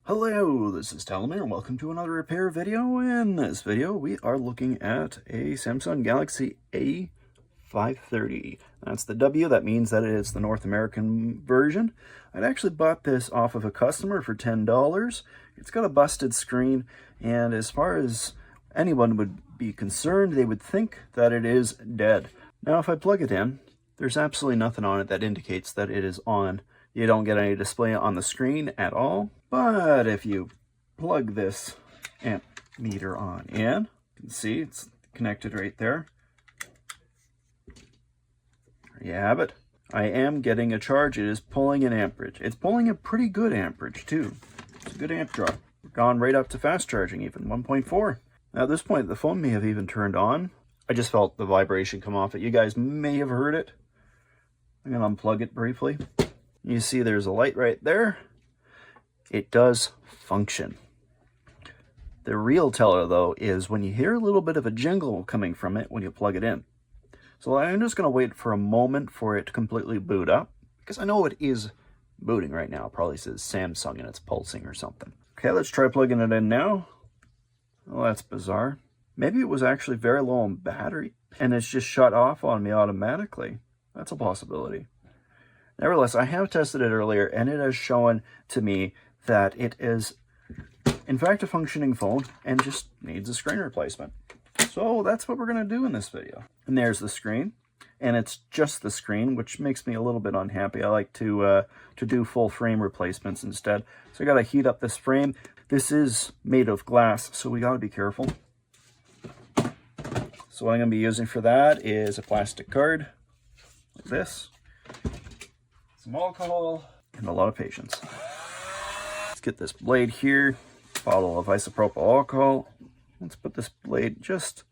Hello, this is Talmir and welcome to another repair video. In this video, we are looking at a Samsung Galaxy A530. That's the W, that means that it is the North American version. I'd actually bought this off of a customer for $10. It's got a busted screen, and as far as anyone would be concerned, they would think that it is dead. Now, if I plug it in, there's absolutely nothing on it that indicates that it is on. You don't get any display on the screen at all. But if you plug this amp meter on in, you can see it's connected right there. There you have it. I am getting a charge. It is pulling an amperage. It's pulling a pretty good amperage too. It's a good amp draw. We're gone right up to fast charging even, 1.4. Now at this point, the phone may have even turned on. I just felt the vibration come off it. You guys may have heard it. I'm going to unplug it briefly. You see there's a light right there. It does function. The real teller, though, is when you hear a little bit of a jingle coming from it when you plug it in. So I'm just going to wait for a moment for it to completely boot up, because I know it is booting right now. It probably says Samsung and it's pulsing or something. Okay, let's try plugging it in now. Oh, that's bizarre. Maybe it was actually very low on battery, and it's just shut off on me automatically. That's a possibility. Nevertheless, I have tested it earlier, and it has shown to me that it is, in fact, a functioning phone and just needs a screen replacement. So that's what we're going to do in this video. And there's the screen, and it's just the screen, which makes me a little bit unhappy. I like to do full frame replacements instead. So I got to heat up this frame. This is made of glass, so we got to be careful. So what I'm going to be using for that is a plastic card, like this. Some alcohol, and a lot of patience. Let's get this blade here, bottle of isopropyl alcohol. Let's put this blade just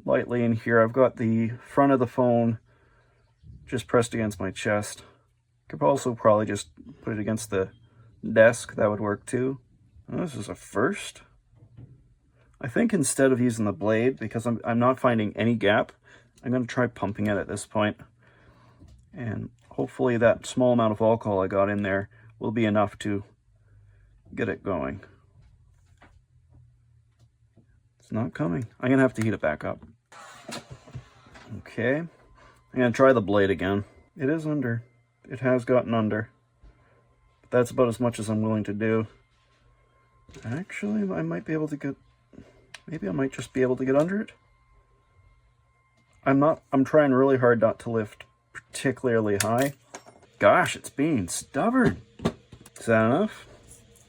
lightly in here. I've got the front of the phone just pressed against my chest. Could also probably just put it against the desk. That would work too. Oh, this is a first. I think instead of using the blade, because I'm not finding any gap, I'm going to try pumping it at this point. And hopefully that small amount of alcohol I got in there will be enough to get it going. It's not coming. I'm going to have to heat it back up. Okay. I'm going to try the blade again. It is under. It has gotten under. But that's about as much as I'm willing to do. Actually, I might be able to get... Maybe I might just be able to get under it. I'm trying really hard not to lift particularly high. Gosh, it's being stubborn. Is that enough?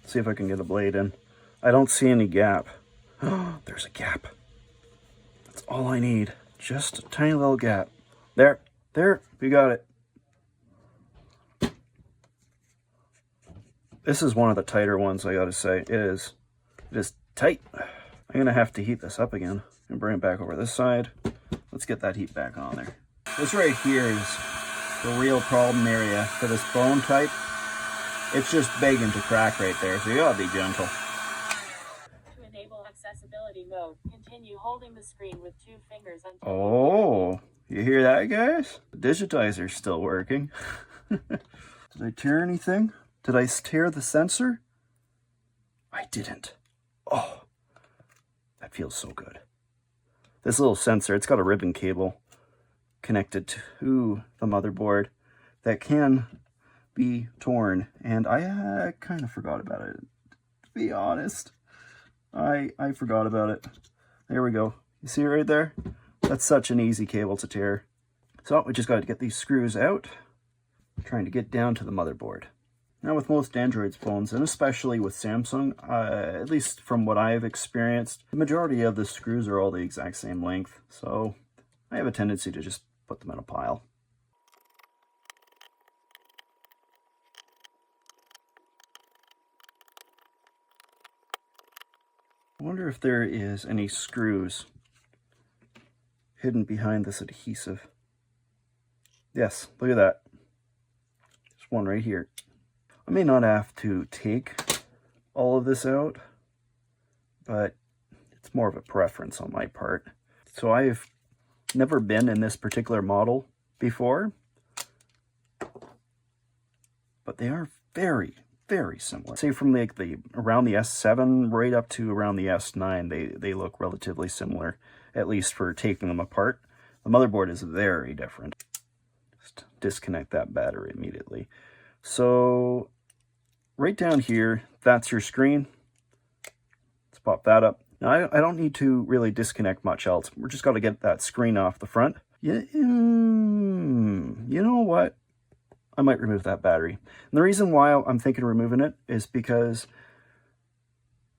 Let's see if I can get a blade in. I don't see any gap. Oh, there's a gap. That's all I need. Just a tiny little gap. There, we got it. This is one of the tighter ones, I gotta say. It is tight. I'm gonna have to heat this up again and bring it back over this side. Let's get that heat back on there. This right here is the real problem area for this bone type. It's just begging to crack right there, so you gotta be gentle. To enable accessibility mode, continue holding the screen with 2 fingers until... Oh, you hear that, guys? The digitizer's still working. Did I tear anything? Did I tear the sensor? I didn't. Oh, that feels so good. This little sensor, it's got a ribbon cable connected to the motherboard that can be torn, and I kind of forgot about it, to be honest. I forgot about it. There we go. You see it right there? That's such an easy cable to tear. So we just got to get these screws out. I'm trying to get down to the motherboard. Now with most Android phones, and especially with Samsung, at least from what I've experienced, the majority of the screws are all the exact same length, so I have a tendency to just put them in a pile. I wonder if there is any screws hidden behind this adhesive. Yes, look at that. There's one right here. I may not have to take all of this out, but it's more of a preference on my part. So I've never been in this particular model before, but they are very, very similar. Say from like the around the S7 right up to around the S9, they look relatively similar, at least for taking them apart. The motherboard is very different. Just disconnect that battery immediately. So right down here, that's your screen. Let's pop that up. Now, I don't need to really disconnect much else. We're just got to get that screen off the front. Yeah, you know what? I might remove that battery. And the reason why I'm thinking of removing it is because,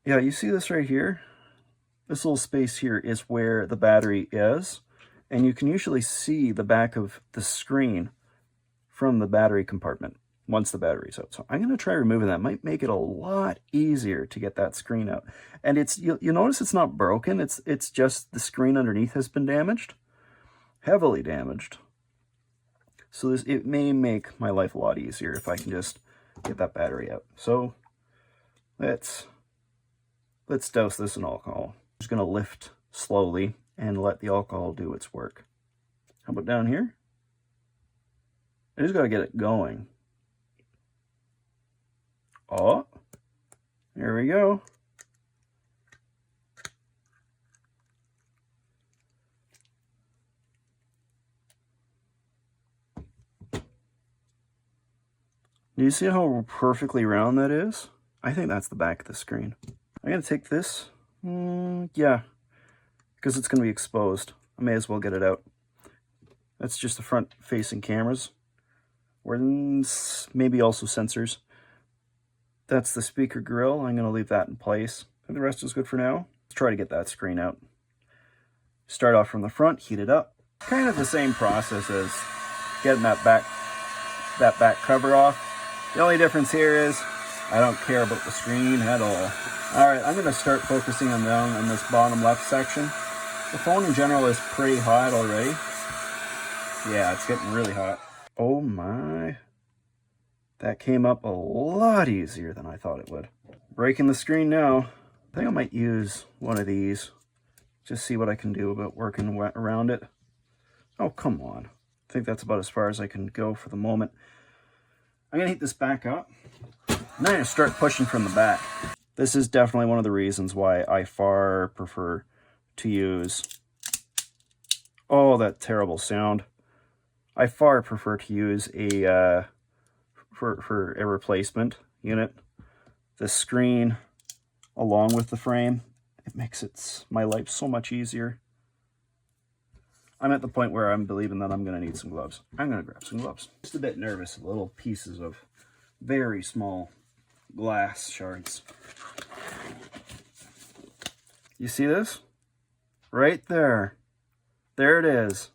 yeah, you see this right here? This little space here is where the battery is. And you can usually see the back of the screen from the battery compartment once the battery's out. So I'm going to try removing that. Might make it a lot easier to get that screen out. And it's you'll notice it's not broken. It's just the screen underneath has been damaged, heavily damaged. So it may make my life a lot easier if I can just get that battery out. So let's douse this in alcohol. I'm just going to lift slowly and let the alcohol do its work. How about down here? I just got to get it going. Oh, there we go. Do you see how perfectly round that is? I think that's the back of the screen. I'm going to take this. Yeah, because it's going to be exposed. I may as well get it out. That's just the front-facing cameras. Or maybe also sensors. That's the speaker grill. I'm going to leave that in place. I think the rest is good for now. Let's try to get that screen out. Start off from the front, heat it up. Kind of the same process as getting that back cover off. The only difference here is I don't care about the screen at all. All right, I'm going to start focusing on this bottom left section. The phone in general is pretty hot already. Yeah, it's getting really hot. Oh my. That came up a lot easier than I thought it would. Breaking the screen now. I think I might use one of these. Just see what I can do about working around it. Oh, come on. I think that's about as far as I can go for the moment. I'm going to heat this back up. And then I'm going to start pushing from the back. This is definitely one of the reasons why I far prefer to use... Oh, that terrible sound. I far prefer to use a... For a replacement unit. The screen along with the frame. It makes my life so much easier. I'm at the point where I'm believing that I'm going to need some gloves. I'm going to grab some gloves. Just a bit nervous, little pieces of very small glass shards. You see this? Right there. There it is.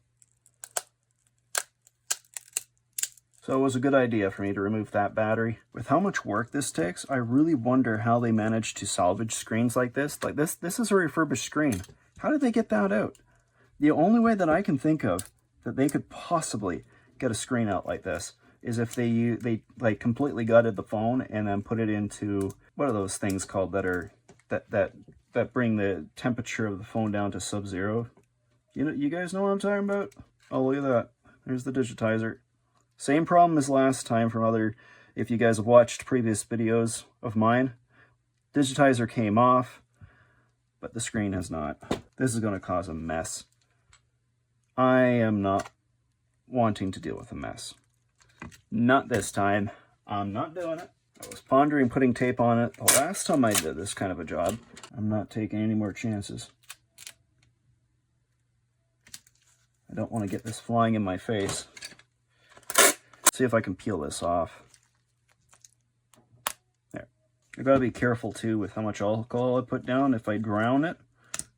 So it was a good idea for me to remove that battery. With how much work this takes, I really wonder how they managed to salvage screens like this. Like this is a refurbished screen. How did they get that out? The only way that I can think of that they could possibly get a screen out like this is if they like completely gutted the phone and then put it into, what are those things called that bring the temperature of the phone down to sub-zero? You guys know what I'm talking about? Oh, look at that. There's the digitizer. Same problem as last time from if you guys have watched previous videos of mine. Digitizer came off, but the screen has not. This is going to cause a mess. I am not wanting to deal with a mess. Not this time. I'm not doing it. I was pondering putting tape on it the last time I did this kind of a job. I'm not taking any more chances. I don't want to get this flying in my face. See if I can peel this off. There. I've got to be careful too with how much alcohol I put down. If I drown it,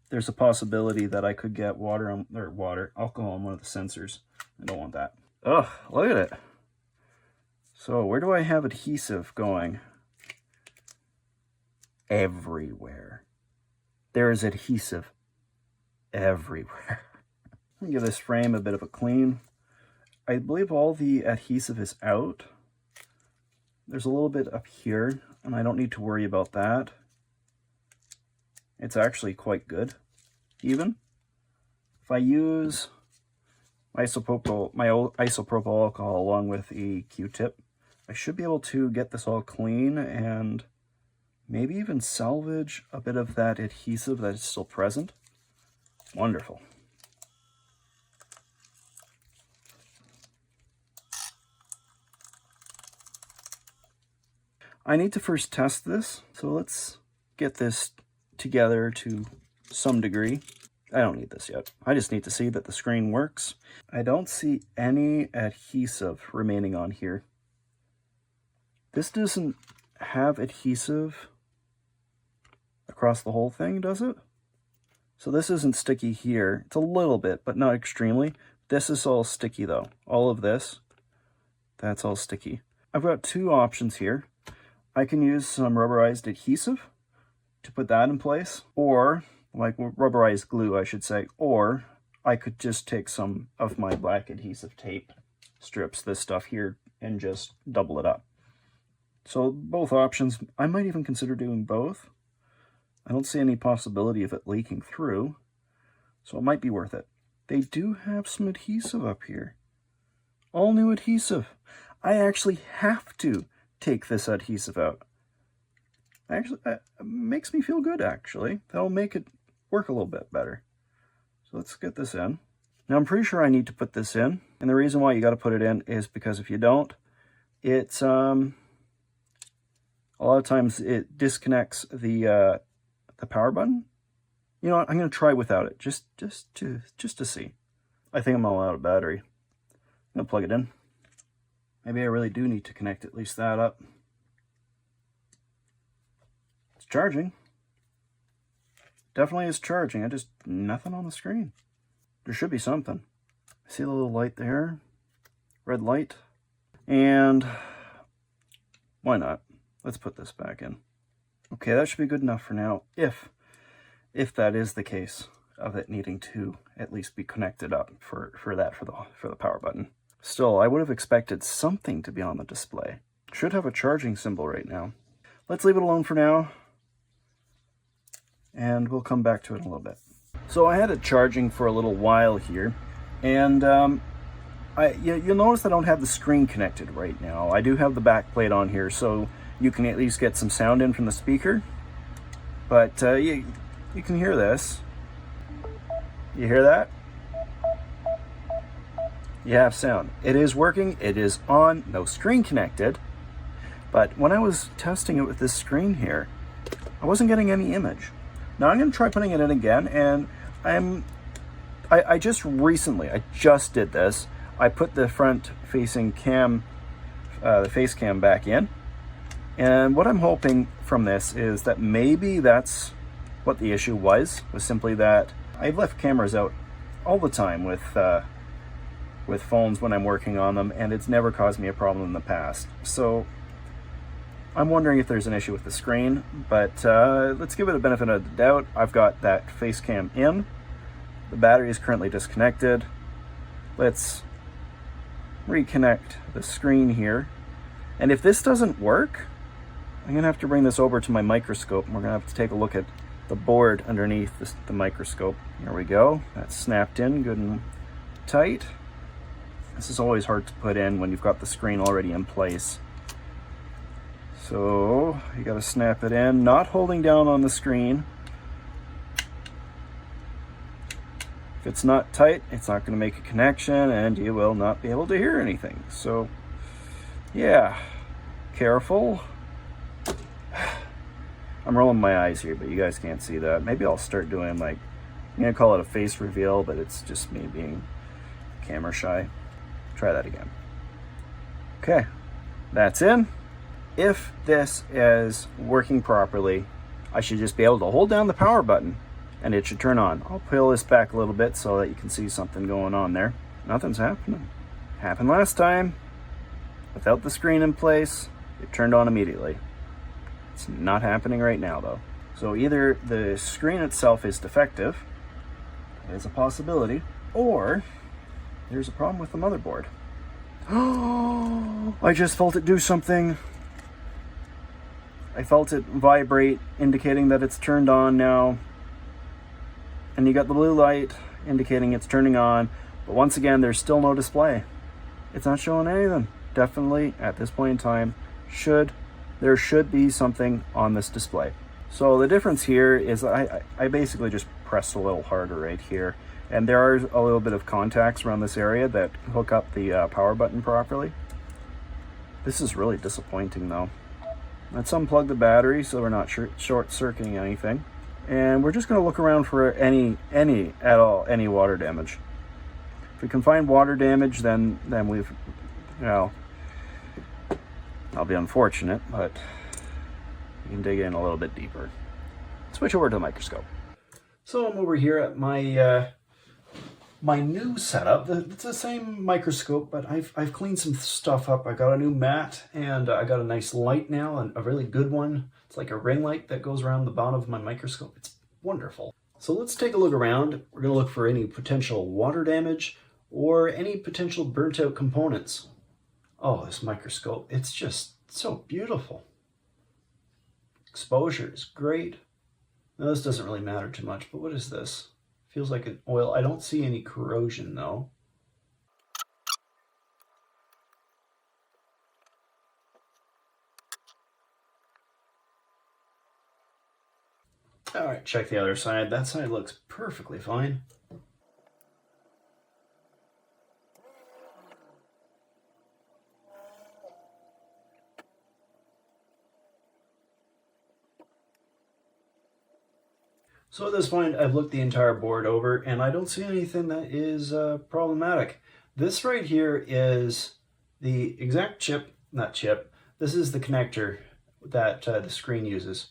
there's a possibility that I could get alcohol on one of the sensors. I don't want that. Ugh, look at it. So where do I have adhesive going? Everywhere. There is adhesive everywhere. Let me give this frame a bit of a clean. I believe all the adhesive is out. There's a little bit up here, and I don't need to worry about that. It's actually quite good, even. If I use my isopropyl alcohol along with a Q-tip, I should be able to get this all clean and maybe even salvage a bit of that adhesive that is still present. Wonderful. I need to first test this, so let's get this together to some degree. I don't need this yet. I just need to see that the screen works. I don't see any adhesive remaining on here. This doesn't have adhesive across the whole thing, does it? So this isn't sticky here. It's a little bit, but not extremely. This is all sticky though. All of this, that's all sticky. I've got two options here. I can use some rubberized adhesive to put that in place, or like rubberized glue, I should say, or I could just take some of my black adhesive tape strips, this stuff here, and just double it up. So both options, I might even consider doing both. I don't see any possibility of it leaking through, so it might be worth it. They do have some adhesive up here. All new adhesive. I actually have to take this adhesive out. Actually, it makes me feel good, actually. That'll make it work a little bit better. So let's get this in. Now, I'm pretty sure I need to put this in, and the reason why you got to put it in is because if you don't, it's a lot of times it disconnects the power button. You know what? I'm going to try without it, just to see. I think I'm all out of battery. I'm going to plug it in. Maybe I really do need to connect at least that up. It's charging. Definitely is charging. Nothing on the screen. There should be something. See the little light there? Red light. And why not? Let's put this back in. Okay, that should be good enough for now, if that is the case of it needing to at least be connected up for the power button. Still, I would have expected something to be on the display. Should have a charging symbol right now. Let's leave it alone for now, and we'll come back to it in a little bit. So I had it charging for a little while here, and you'll notice I don't have the screen connected right now. I do have the back plate on here, so you can at least get some sound in from the speaker. But you can hear this. You hear that? You have sound. It is working. It is on. No screen connected. But when I was testing it with this screen here, I wasn't getting any image. Now I'm going to try putting it in again, and I just did this. I put the front-facing cam, the face cam back in, and what I'm hoping from this is that maybe that's what the issue was simply that I've left cameras out all the time with phones when I'm working on them, and it's never caused me a problem in the past. So I'm wondering if there's an issue with the screen, but let's give it a benefit of the doubt. I've got that face cam in. The battery is currently disconnected. Let's reconnect the screen here. And if this doesn't work, I'm gonna have to bring this over to my microscope, and we're gonna have to take a look at the board underneath the microscope. Here we go. That's snapped in good and tight. This is always hard to put in when you've got the screen already in place. So you got to snap it in, not holding down on the screen. If it's not tight, it's not going to make a connection, and you will not be able to hear anything. So yeah, careful. I'm rolling my eyes here, but you guys can't see that. Maybe I'll start doing, like, I'm going to call it a face reveal, but it's just me being camera shy. Try that again. Okay, that's in. If this is working properly, I should just be able to hold down the power button and it should turn on. I'll peel this back a little bit so that you can see something going on there. Nothing's happening. Happened last time. Without the screen in place, it turned on immediately. It's not happening right now though. So either the screen itself is defective, there's a possibility, or there's a problem with the motherboard. Oh, I just felt it do something. I felt it vibrate, indicating that it's turned on now. And you got the blue light indicating it's turning on. But once again, there's still no display. It's not showing anything. definitely at this point in time there should be something on this display. So the difference here is I basically just pressed a little harder right here, and there are a little bit of contacts around this area that hook up the power button properly. This is really disappointing though. Let's unplug the battery so we're not short-circuiting anything. And we're just going to look around for any water damage. If we can find water damage, then we've, well, I'll be unfortunate, but we can dig in a little bit deeper. Switch over to the microscope. So I'm over here at my my new setup. It's the same microscope, but I've cleaned some stuff up. I got a new mat, and I got a nice light now, and a really good one. It's like a ring light that goes around the bottom of my microscope. It's wonderful. So let's take a look around. We're going to look for any potential water damage or any potential burnt out components. Oh, this microscope, it's just so beautiful. Exposure is great. Now this doesn't really matter too much, but what is this? Feels like an oil. I don't see any corrosion though. All right, check the other side. That side looks perfectly fine. So at this point, I've looked the entire board over, and I don't see anything that is problematic. This right here is the exact chip, not chip, this is the connector that the screen uses.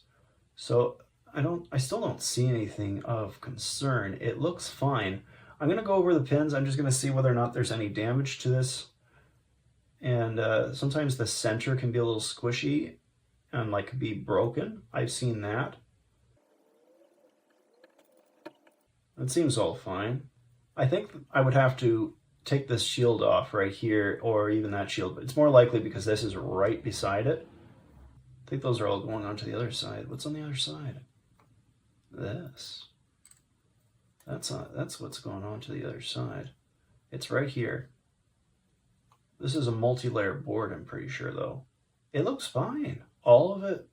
So I still don't see anything of concern. It looks fine. I'm gonna go over the pins. I'm just gonna see whether or not there's any damage to this. And sometimes the center can be a little squishy and like be broken. I've seen that. It seems all fine. I think I would have to take this shield off right here, or even that shield, but it's more likely because this is right beside it. I think those are all going on to the other side. What's on the other side? This. That's what's going on to the other side. It's right here. This is a multi-layer board, I'm pretty sure though. It looks fine. All of it.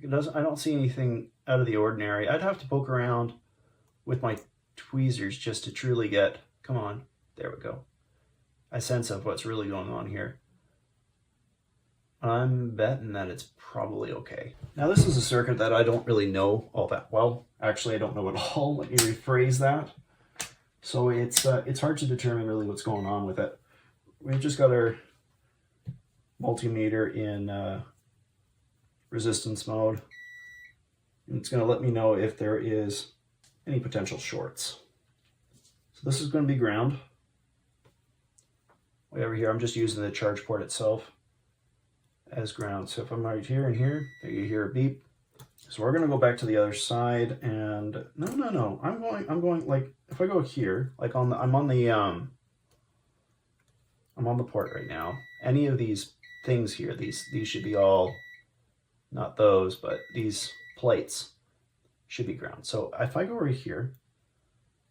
I don't see anything out of the ordinary. I'd have to poke around with my tweezers just to truly get, come on, there we go, a sense of what's really going on here. I'm betting that it's probably okay. Now this is a circuit that I don't really know all that well. Actually, I don't know at all. Let me rephrase that. So it's hard to determine really what's going on with it. We've just got our multimeter in resistance mode. And it's going to let me know if there is any potential shorts. So this is going to be ground. Way over here, I'm just using the charge port itself as ground. So if I'm right here and here, there you hear a beep. So we're going to go back to the other side, and no. I'm going like, if I go here, like I'm on the port right now. Any of these things here, these should be all, not those, but these plates should be ground. So if I go right here,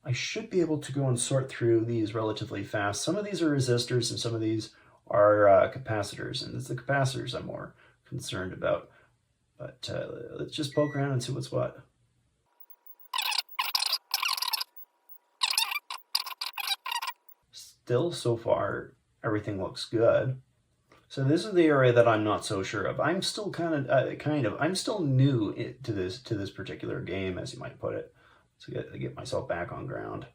I should be able to go and sort through these relatively fast. Some of these are resistors and some of these are capacitors, and it's the capacitors I'm more concerned about. But let's just poke around and see what's what. Still, so far, everything looks good. So this is the area that I'm not so sure of. I'm still I'm still new to this particular game, as you might put it, to get myself back on ground.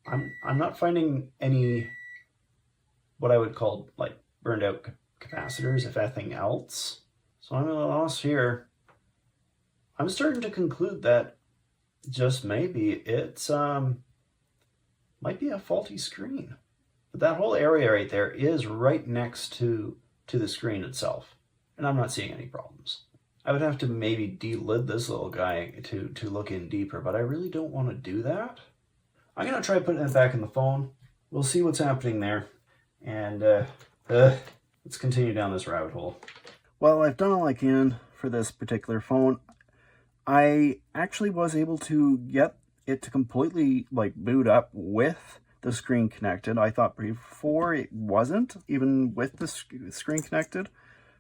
I'm not finding any what I would call like burned out capacitors, if anything else. So I'm at a loss here. I'm starting to conclude that just maybe it's might be a faulty screen. But that whole area right there is right next to the screen itself, and I'm not seeing any problems. I would have to maybe delid this little guy to look in deeper, but I really don't want to do that. I'm going to try putting it back in the phone. We'll see what's happening there, and let's continue down this rabbit hole. Well, I've done all I can for this particular phone. I actually was able to get it to completely like boot up with the screen connected. I thought before it wasn't, even with the screen connected.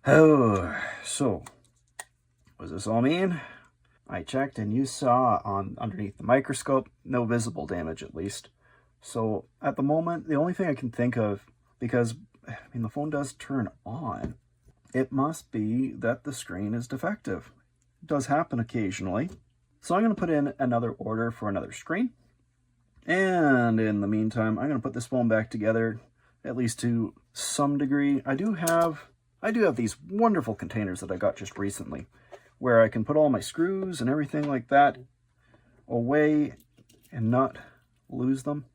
Oh, so what does this all mean? I checked and you saw on underneath the microscope, no visible damage at least. So at the moment, the only thing I can think of, because I mean the phone does turn on, it must be that the screen is defective. It does happen occasionally. So I'm going to put in another order for another screen. And in the meantime, I'm going to put this phone back together, at least to some degree. I do have these wonderful containers that I got just recently, where I can put all my screws and everything like that away and not lose them.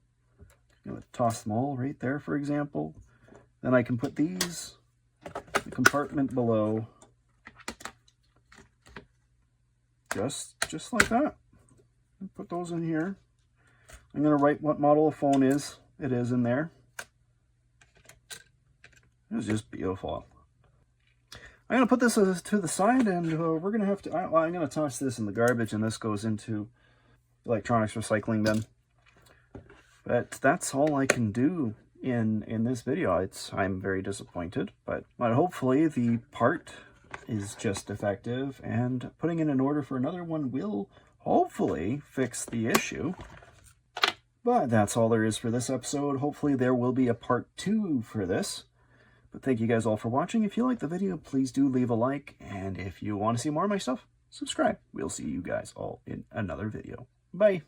I'm going to toss them all right there, for example. Then I can put these in the compartment below, just like that. Put those in here. I'm going to write what model of phone it is in there. It's just beautiful. I'm going to put this to the side, and we're going to have to, I'm going to toss this in the garbage, and this goes into electronics recycling bin. But that's all I can do in this video. I'm very disappointed, but hopefully the part is just defective, and putting in an order for another one will hopefully fix the issue. But that's all there is for this episode. Hopefully there will be a part 2 for this. But thank you guys all for watching. If you like the video, please do leave a like. And if you want to see more of my stuff, subscribe. We'll see you guys all in another video. Bye.